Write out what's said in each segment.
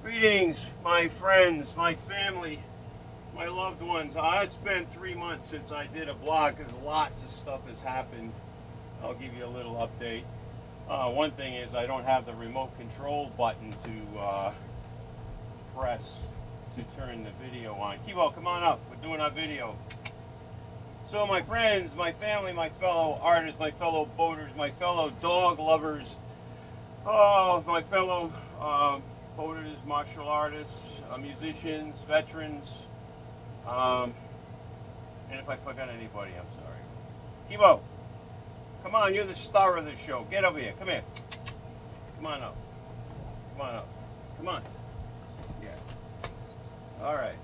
Greetings, my friends, my family, my loved ones. It's been 3 months since I did a blog because lots of stuff has happened. I'll give you a little update. One thing is I don't have the remote control button to press to turn the video on. Kibo, come on up. We're doing our video. So my friends, my family, my fellow artists, my fellow boaters, my fellow dog lovers, my fellow boaters, martial artists, musicians, veterans, and if I forgot anybody, I'm sorry. Kibo, come on, you're the star of the show. Get over here. Come here. Come on up. Come on up. Come on. Yeah. All right.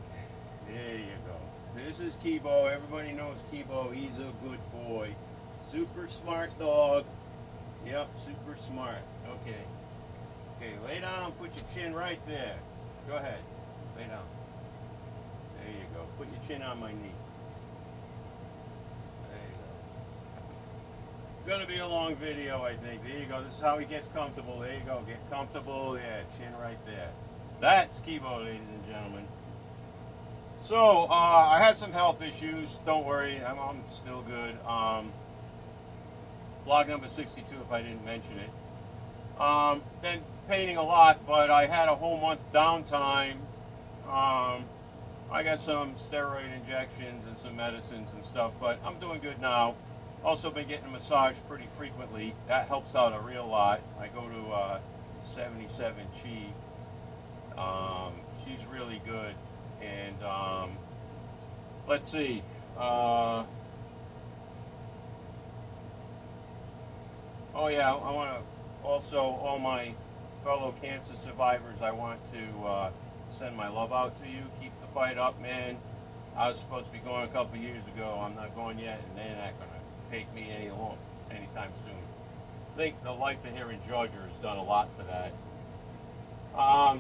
There you go. This is Kibo. Everybody knows Kibo. He's a good boy. Super smart dog. Yep, super smart. Okay. Okay, lay down. Put your chin right there. Go ahead. Lay down. There you go. Put your chin on my knee. There you go. It's going to be a long video, I think. There you go. This is how he gets comfortable. There you go. Get comfortable. Yeah, chin right there. That's Kibo, ladies and gentlemen. So, I had some health issues. Don't worry. I'm still good. Blog number 62, if I didn't mention it. Been painting a lot, but I had a whole month downtime. I got some steroid injections and some medicines and stuff, but I'm doing good now. Also been getting a massage pretty frequently. That helps out a real lot. I go to 77 Chi. She's really good. And let's see. Oh yeah, I want to also, all my fellow cancer survivors, I want to send my love out to you. Keep the fight up, man. I was supposed to be going a couple years ago. I'm not going yet, and they're not going to take me anytime soon. I think the life in here in Georgia has done a lot for that. I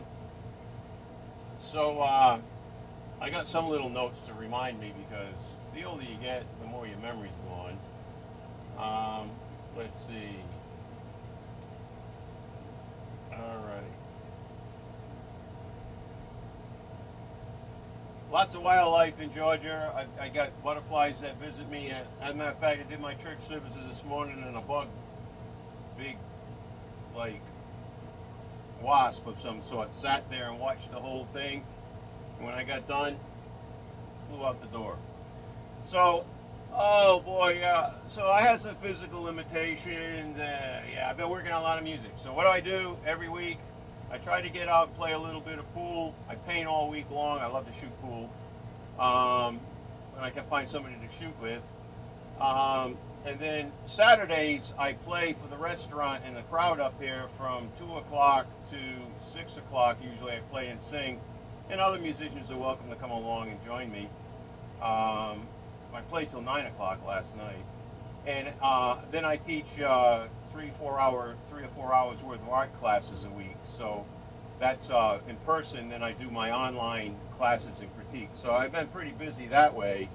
got some little notes to remind me, because the older you get, the more your memory's gone. Let's see. Alright. Lots of wildlife in Georgia. I got butterflies that visit me. As a matter of fact, I did my church services this morning, and a big, like, wasp of some sort sat there and watched the whole thing. And when I got done, flew out the door. So, oh boy, yeah. So I had some physical limitations. Yeah, I've been working on a lot of music. So what do? Every week, I try to get out and play a little bit of pool. I paint all week long. I love to shoot pool. When I can find somebody to shoot with. And then Saturdays, I play for the restaurant and the crowd up here from 2 o'clock to 6 o'clock. Usually I play and sing. And other musicians are welcome to come along and join me. I played till 9 o'clock last night. And then I teach 3 or 4 hours worth of art classes a week. So that's in person. Then I do my online classes and critique. So I've been pretty busy that way.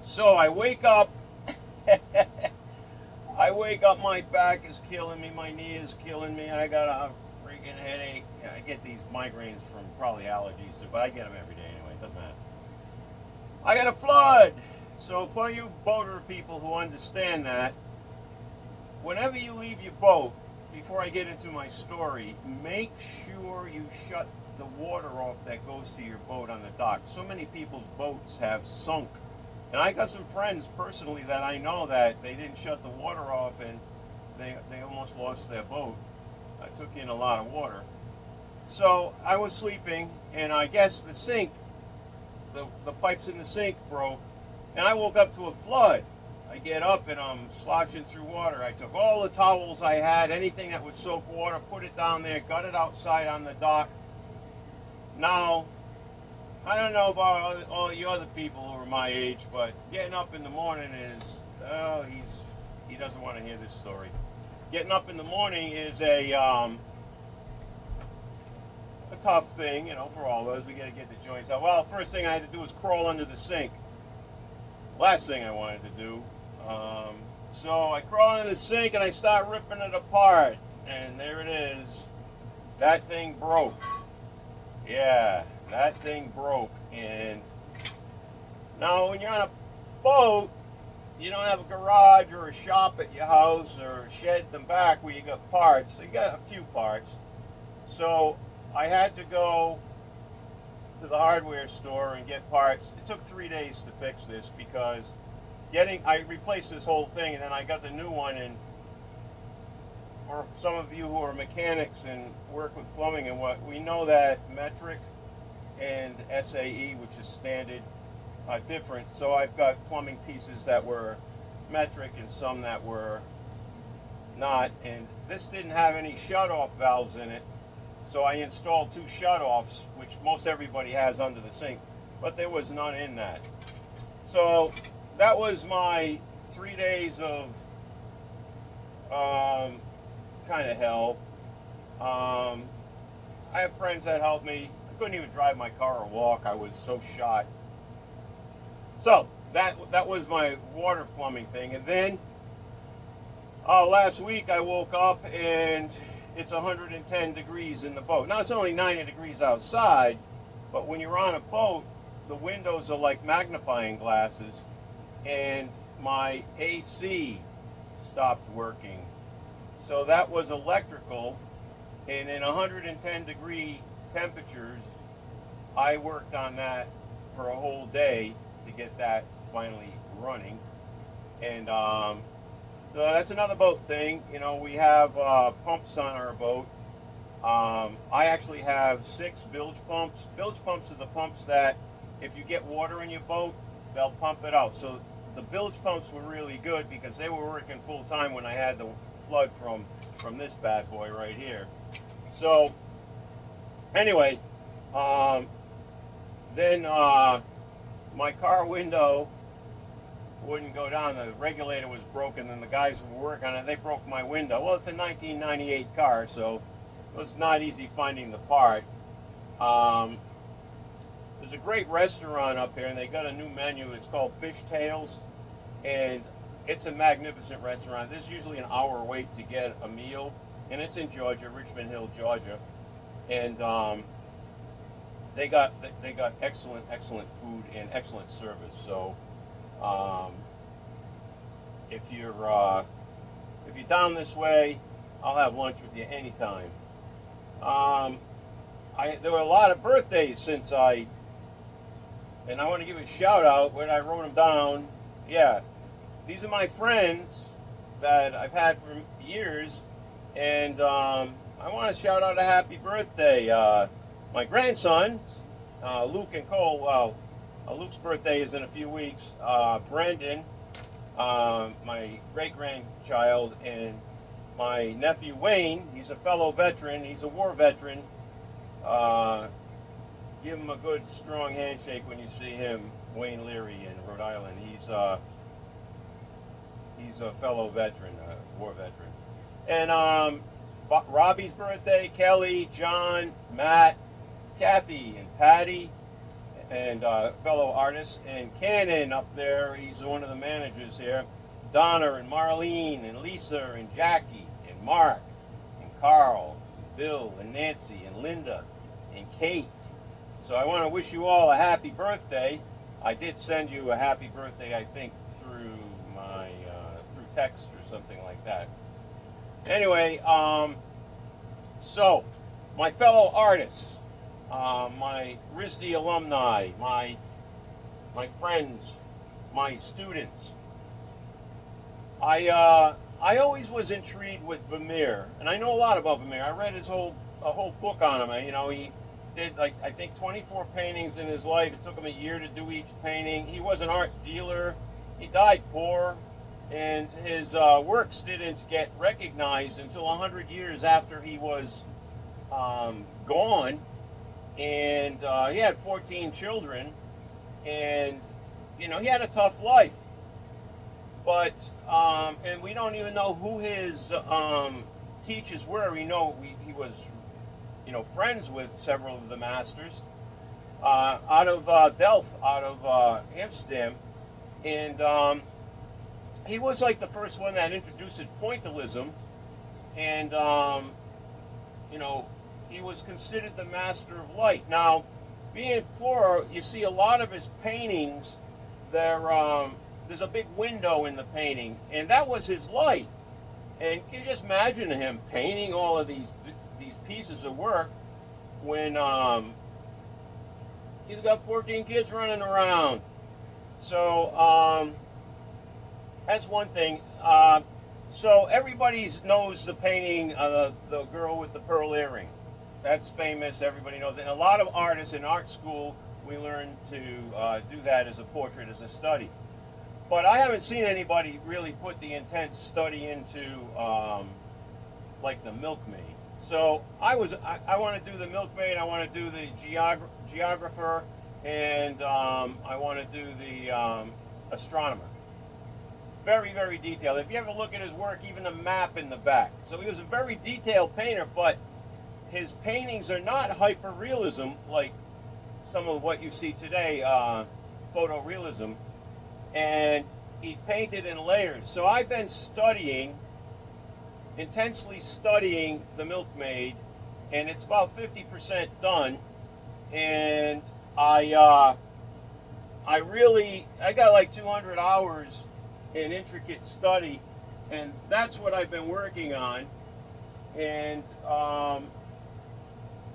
So I wake up, my back is killing me, my knee is killing me, I got a freaking headache. I get these migraines from probably allergies, but I get them every day anyway, it doesn't matter. I got a flood. So for you boater people who understand that, whenever you leave your boat, before I get into my story, make sure you shut the water off that goes to your boat on the dock. So many people's boats have sunk. And I got some friends personally that I know that they didn't shut the water off, and they almost lost their boat. I took in a lot of water. So I was sleeping, and I guess the sink, the pipes in the sink broke, and I woke up to a flood. I get up and I'm sloshing through water. I took all the towels I had, anything that would soak water, put it down there, got it outside on the dock. Now, I don't know about all you other people who are my age, but getting up in the morning is, he doesn't want to hear this story. Getting up in the morning is a tough thing, you know, for all of us. We got to get the joints out. Well, first thing I had to do was crawl under the sink. Last thing I wanted to do. So I crawl under the sink and I start ripping it apart. And there it is. that thing broke. Yeah, that thing broke. And now when you're on a boat, you don't have a garage or a shop at your house or a shed in the back where you got parts. So you got a few parts. So I had to go to the hardware store and get parts. It took 3 days to fix this because I replaced this whole thing and then I got the new one. And for some of you who are mechanics and work with plumbing and what, we know that metric and SAE, which is standard, are different. So I've got plumbing pieces that were metric and some that were not. And this didn't have any shut-off valves in it. So I installed 2 shutoffs, which most everybody has under the sink, but there was none in that. So that was my 3 days of kind of hell. I have friends that helped me. I couldn't even drive my car or walk. I was so shot. So that was my water plumbing thing. And then last week I woke up and it's 110 degrees in the boat. Now it's only 90 degrees outside, but when you're on a boat, the windows are like magnifying glasses, and my AC stopped working. So that was electrical, and in 110 degree temperatures, I worked on that for a whole day to get that finally running. And so that's another boat thing. You know, we have pumps on our boat. I actually have 6 bilge pumps. Bilge pumps are the pumps that if you get water in your boat, they'll pump it out. So the bilge pumps were really good because they were working full time when I had the flood from this bad boy right here. So anyway, then my car window wouldn't go down. The regulator was broken, and the guys who were working on it, they broke my window. Well, it's a 1998 car, so it was not easy finding the part. There's a great restaurant up here, and they got a new menu. It's called Fish Tales, and it's a magnificent restaurant. There's usually an hour wait to get a meal, and it's in Georgia, Richmond Hill, Georgia. And they got excellent food and excellent service. So if you're down this way, I'll have lunch with you anytime. There were a lot of birthdays since and I want to give a shout out when I wrote them down. Yeah, these are my friends that I've had for years, and I want to shout out a happy birthday. My grandsons, Luke and Cole. Well, Luke's birthday is in a few weeks. Brandon, my great-grandchild, and my nephew Wayne. He's a fellow veteran. He's a war veteran. Give him a good, strong handshake when you see him. Wayne Leary in Rhode Island. He's a fellow veteran, war veteran. And Robbie's birthday, Kelly, John, Matt, Kathy, and Patty, and fellow artists. And Cannon up there, he's one of the managers here. Donna and Marlene and Lisa and Jackie and Mark and Carl and Bill and Nancy and Linda and Kate. So I want to wish you all a happy birthday. I did send you a happy birthday, I think, through my through text or something like that. Anyway, so my fellow artists, my RISD alumni, my friends, my students. I always was intrigued with Vermeer, and I know a lot about Vermeer. I read a whole book on him. You know, he did I think 24 paintings in his life. It took him a year to do each painting. He was an art dealer. He died poor, and his works didn't get recognized until 100 years after he was gone. And he had 14 children, and you know, he had a tough life. But and we don't even know who his teachers were. We know he was, you know, friends with several of the masters out of Delft, out of Amsterdam, and he was like the first one that introduced pointillism, and you know, he was considered the master of light. Now, being poor, you see a lot of his paintings, there's a big window in the painting, and that was his light. And can you just imagine him painting all of these pieces of work when he's got 14 kids running around? So that's one thing. So everybody knows the painting, the girl with the pearl earring. That's famous. Everybody knows it. And a lot of artists in art school, we learn to do that as a portrait, as a study. But I haven't seen anybody really put the intense study into like the milkmaid. So I want to do the milkmaid. I want to do the geographer, and I want to do the astronomer. Very, very detailed. If you ever look at his work, even the map in the back. So he was a very detailed painter, but his paintings are not hyper-realism like some of what you see today, photorealism. And he painted in layers. So I've been intensely studying the milkmaid, and it's about 50% done. And I got like 200 hours in intricate study, and that's what I've been working on. And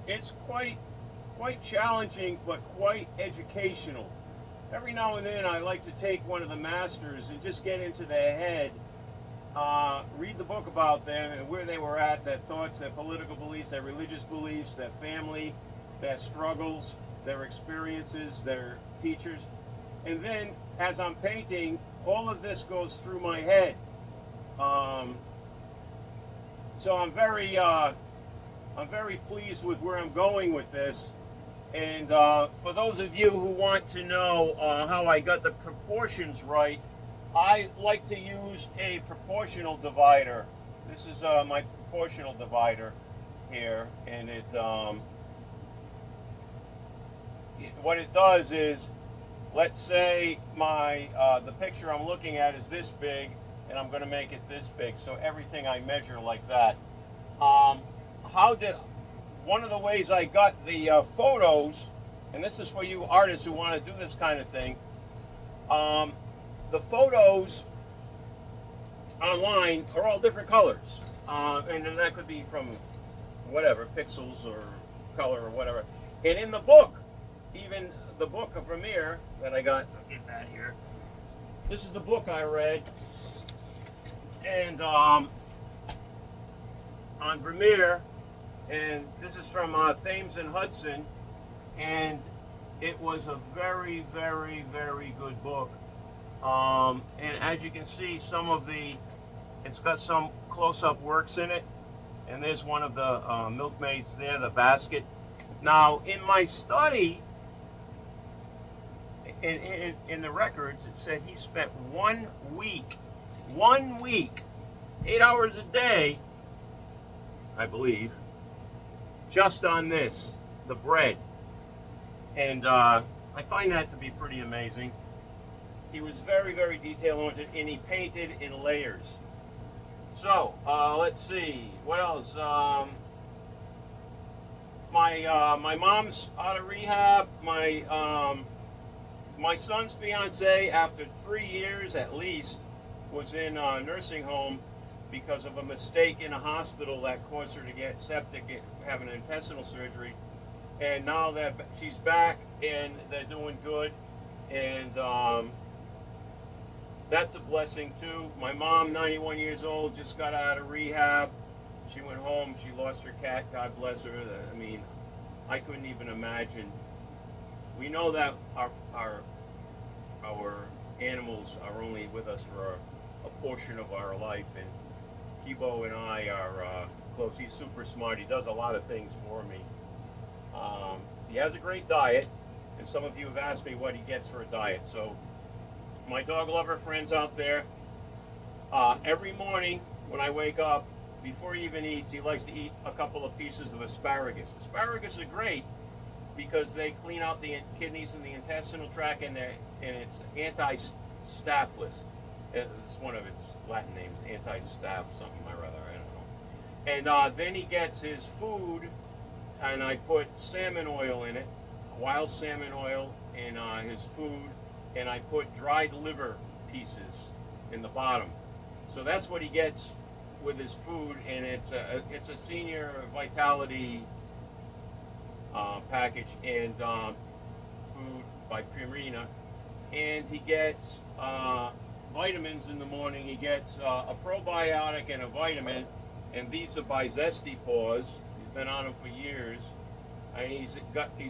it's quite challenging, but quite educational. Every now and then I like to take one of the masters and just get into their head, read the book about them and where they were at, their thoughts, their political beliefs, their religious beliefs, their family, their struggles, their experiences, their teachers. And then as I'm painting, all of this goes through my head. So I'm very pleased with where I'm going with this. And for those of you who want to know how I got the proportions right, I like to use a proportional divider. This is my proportional divider here, and what it does is, let's say the picture I'm looking at is this big, and I'm going to make it this big. So everything I measure like that. One of the ways I got the photos, and this is for you artists who want to do this kind of thing, the photos online are all different colors. And then that could be from whatever, pixels or color or whatever. And in the book, even the book of Vermeer that I got, I'll get that here. This is the book I read. And on Vermeer, and this is from Thames and Hudson, and it was a very, very, very good book. And as you can see, it's got some close-up works in it, and there's one of the milkmaids there, the basket. Now, in my study, in the records, it said he spent 1 week, 8 hours a day, I believe, just on this, the bread. And I find that to be pretty amazing. He was very, very detail-oriented, and he painted in layers. So, let's see, what else? My mom's out of rehab. My son's fiance, after 3 years at least, was in a nursing home because of a mistake in a hospital that caused her to get septic, have an intestinal surgery. And now that she's back and they're doing good, and that's a blessing too. My mom, 91 years old, just got out of rehab. She went home, she lost her cat, God bless her. I mean, I couldn't even imagine. We know that our animals are only with us for a portion of our life, and Kibo and I are close. He's super smart. He does a lot of things for me. He has a great diet, and some of you have asked me what he gets for a diet. So my dog lover friends out there, every morning when I wake up, before he even eats, he likes to eat a couple of pieces of asparagus. Asparagus are great because they clean out the kidneys and the intestinal tract, and it's anti-staphless. It's one of its Latin names, anti-staph something or other, I don't know. And then he gets his food and I put salmon oil in it, wild salmon oil in his food, and I put dried liver pieces in the bottom. So that's what he gets with his food, and it's a senior vitality package and food by Purina, and he gets vitamins in the morning. He gets a probiotic and a vitamin, and these are by Zesty Paws. He's been on them for years, and he's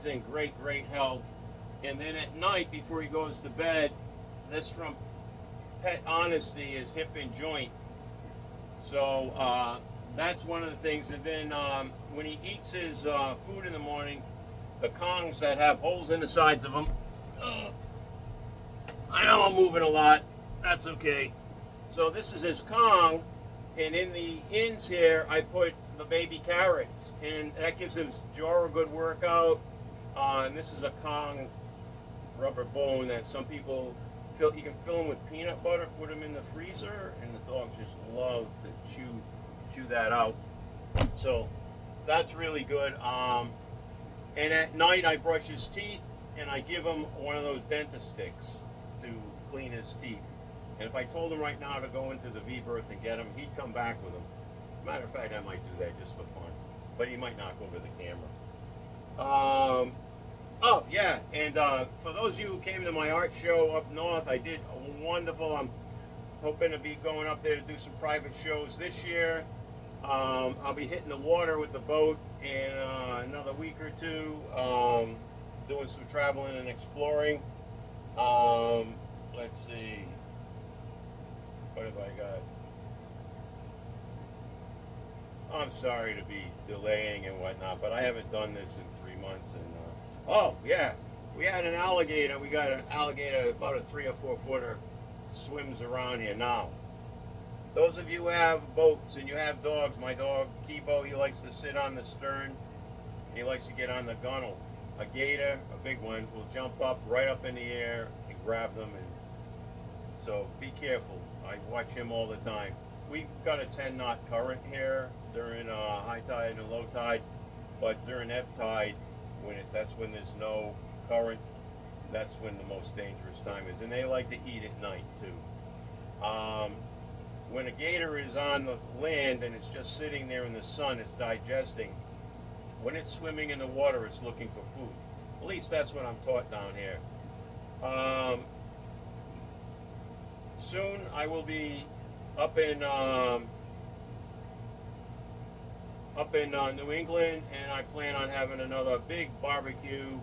in great health. And then at night before he goes to bed, this from Pet Honesty is hip and joint. So that's one of the things. And then when he eats his food in the morning, the Kongs that have holes in the sides of them. I know I'm moving a lot. That's okay. So this is his Kong, and in the ends here, I put the baby carrots, and that gives his jaw a good workout. And this is a Kong rubber bone that some people fill. You can fill them with peanut butter, put them in the freezer, and the dogs just love to chew that out. So that's really good. And at night, I brush his teeth, and I give him one of those dentist sticks to clean his teeth. And if I told him right now to go into the V-berth and get him, he'd come back with them. Matter of fact, I might do that just for fun, but he might knock over the camera. Oh yeah, and for those of you who came to my art show up north, I did wonderful. I'm hoping to be going up there to do some private shows this year. I'll be hitting the water with the boat in another week or two, doing some traveling and exploring. Let's see, what have I got? I'm sorry to be delaying and whatnot, but I haven't done this in 3 months. And oh yeah, we had an alligator. We got an alligator about a 3 or 4 footer swims around here now. Those of you who have boats and you have dogs, my dog Kibo, he likes to sit on the stern. And he likes to get on the gunnel. A gator, a big one, will jump up right up in the air and grab them. And so be careful. I watch him all the time. We've got a 10 knot current here during high tide and low tide, but during ebb tide, that's when there's no current. That's when the most dangerous time is, and they like to eat at night too. When a gator is on the land and it's just sitting there in the sun, it's digesting. When it's swimming in the water, it's looking for food. At least that's what I'm taught down here. Soon I will be up in New England, and I plan on having another big barbecue.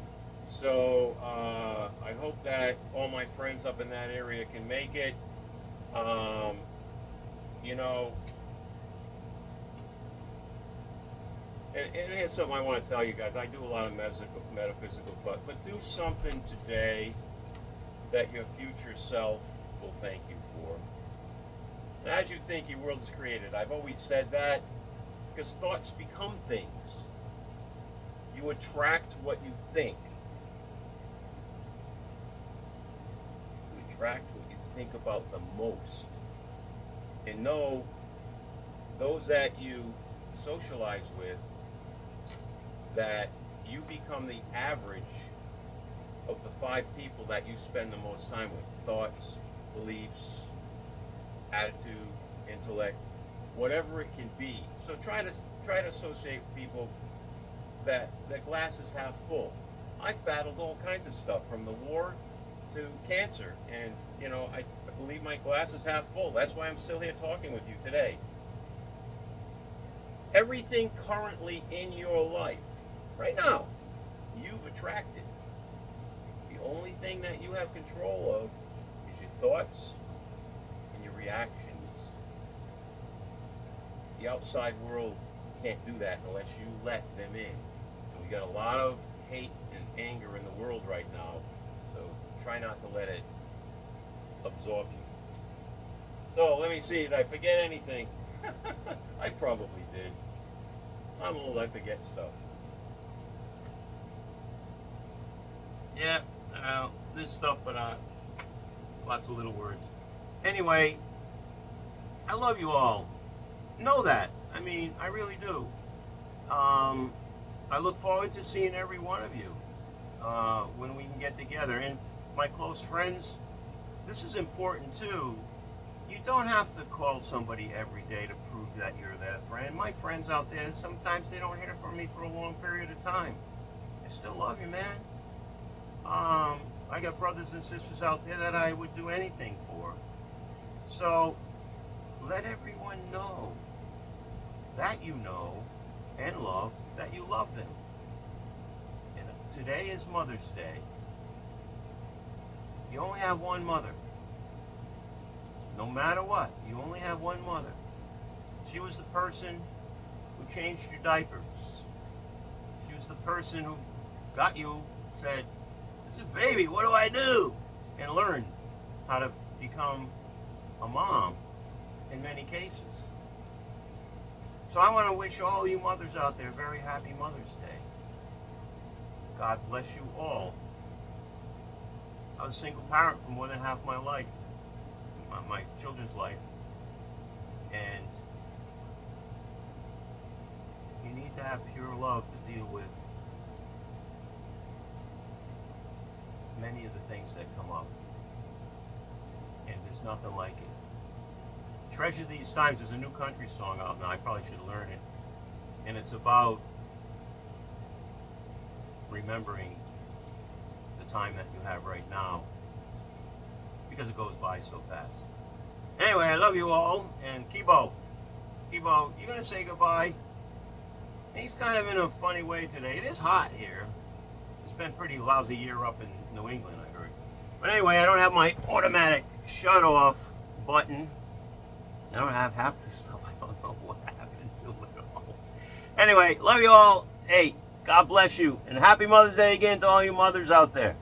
So I hope that all my friends up in that area can make it. You know, and here's something I want to tell you guys. I do a lot of metaphysical, but do something today that your future self will thank you for. And as you think, your world is created. I've always said that because thoughts become things. You attract what you think. You attract what you think about the most. And know those that you socialize with, that you become the average of the 5 people that you spend the most time with. Thoughts, beliefs, attitude, intellect, whatever it can be. So try to associate with people that their glass is half full. I've battled all kinds of stuff, from the war to cancer, and you know, I believe my glass is half full. That's why I'm still here talking with you today. Everything currently in your life, right now, you've attracted. The only thing that you have control of is your thoughts and your reactions. The outside world can't do that unless you let them in. And we got a lot of hate and anger in the world right now, so try not to let it absorb you. So let me see, did I forget anything? I probably did. I'm old, I forget stuff. Yeah, this stuff, but lots of little words. Anyway, I love you all. Know that. I mean, I really do. I look forward to seeing every one of you when we can get together. And my close friends, this is important too. You don't have to call somebody every day to prove that you're their friend. My friends out there, sometimes they don't hear from me for a long period of time. I still love you, man. I got brothers and sisters out there that I would do anything for. So let everyone know that you know and love that you love them. And today is Mother's Day. You only have one mother. No matter what, you only have one mother. She was the person who changed your diapers. She was the person who got you, said, "This is baby, what do I do?" And learned how to become a mom in many cases. So I want to wish all you mothers out there a very happy Mother's Day. God bless you all. I was a single parent for more than half my life, my children's life, and you need to have pure love to deal with many of the things that come up, and there's nothing like it. Treasure these times. There's a new country song out now. I probably should learn it, and it's about remembering the time that you have right now, because it goes by so fast. Anyway, I love you all, and Kibo, you're gonna say goodbye. He's kind of in a funny way today. It is hot here. It's been a pretty lousy year up in New England, I heard. But anyway, I don't have my automatic shut-off button. I don't have half this stuff. I don't know what happened to it all. Anyway, love you all. Hey, God bless you, and happy Mother's Day again to all you mothers out there.